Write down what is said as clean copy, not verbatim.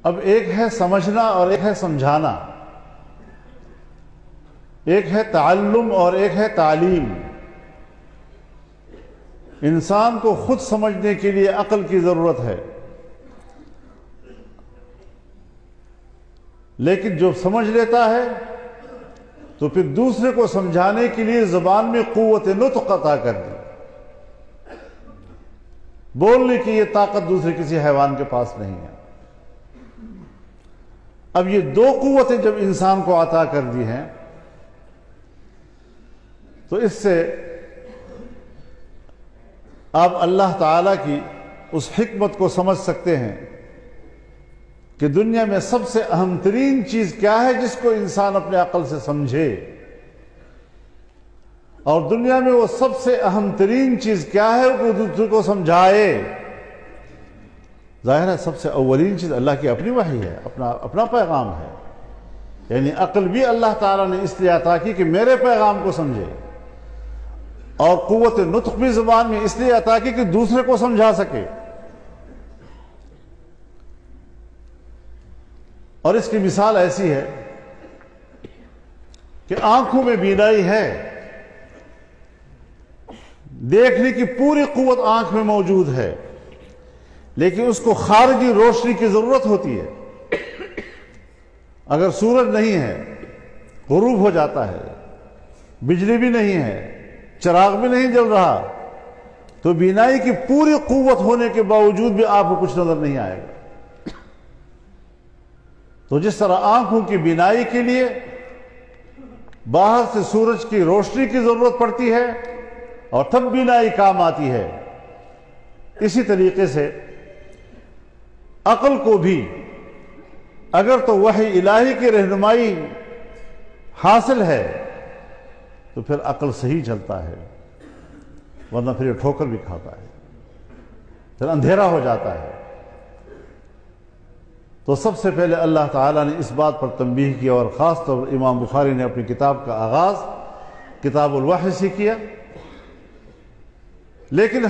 اب ایک ہے سمجھنا اور ایک ہے سمجھانا، ایک ہے تعلم اور ایک ہے تعلیم۔ انسان کو خود سمجھنے کے لیے عقل کی ضرورت ہے، لیکن جو سمجھ لیتا ہے تو پھر دوسرے کو سمجھانے کے لیے زبان میں قوت نطق عطا کر دی۔ بولنے کی یہ طاقت دوسرے کسی حیوان کے پاس نہیں ہے۔ اب یہ دو قوتیں جب انسان کو عطا کر دی ہیں تو اس سے آپ اللہ تعالیٰ کی اس حکمت کو سمجھ سکتے ہیں کہ دنیا میں سب سے اہم ترین چیز کیا ہے جس کو انسان اپنے عقل سے سمجھے، اور دنیا میں وہ سب سے اہم ترین چیز کیا ہے وہ دوسرے کو سمجھائے۔ ظاہر ہے سب سے اولین چیز اللہ کی اپنی وحی ہے، اپنا پیغام ہے، یعنی عقل بھی اللہ تعالیٰ نے اس لیے عطا کی کہ میرے پیغام کو سمجھے، اور قوت نطق بھی زبان میں اس لیے عطا کی کہ دوسرے کو سمجھا سکے۔ اور اس کی مثال ایسی ہے کہ آنکھوں میں بینائی ہے، دیکھنے کی پوری قوت آنکھ میں موجود ہے، لیکن اس کو خارجی روشنی کی ضرورت ہوتی ہے۔ اگر سورج نہیں ہے، غروب ہو جاتا ہے، بجلی بھی نہیں ہے، چراغ بھی نہیں جل رہا، تو بینائی کی پوری قوت ہونے کے باوجود بھی آپ کو کچھ نظر نہیں آئے گا۔ تو جس طرح آنکھوں کی بینائی کے لیے باہر سے سورج کی روشنی کی ضرورت پڑتی ہے اور تب بینائی کام آتی ہے، اسی طریقے سے عقل کو بھی اگر تو وحی الہی کی رہنمائی حاصل ہے تو پھر عقل صحیح چلتا ہے، ورنہ پھر یہ ٹھوکر بھی کھاتا ہے، پھر اندھیرا ہو جاتا ہے۔ تو سب سے پہلے اللہ تعالیٰ نے اس بات پر تنبیہ کیا، اور خاص طور پر امام بخاری نے اپنی کتاب کا آغاز کتاب الوحی سے کیا، لیکن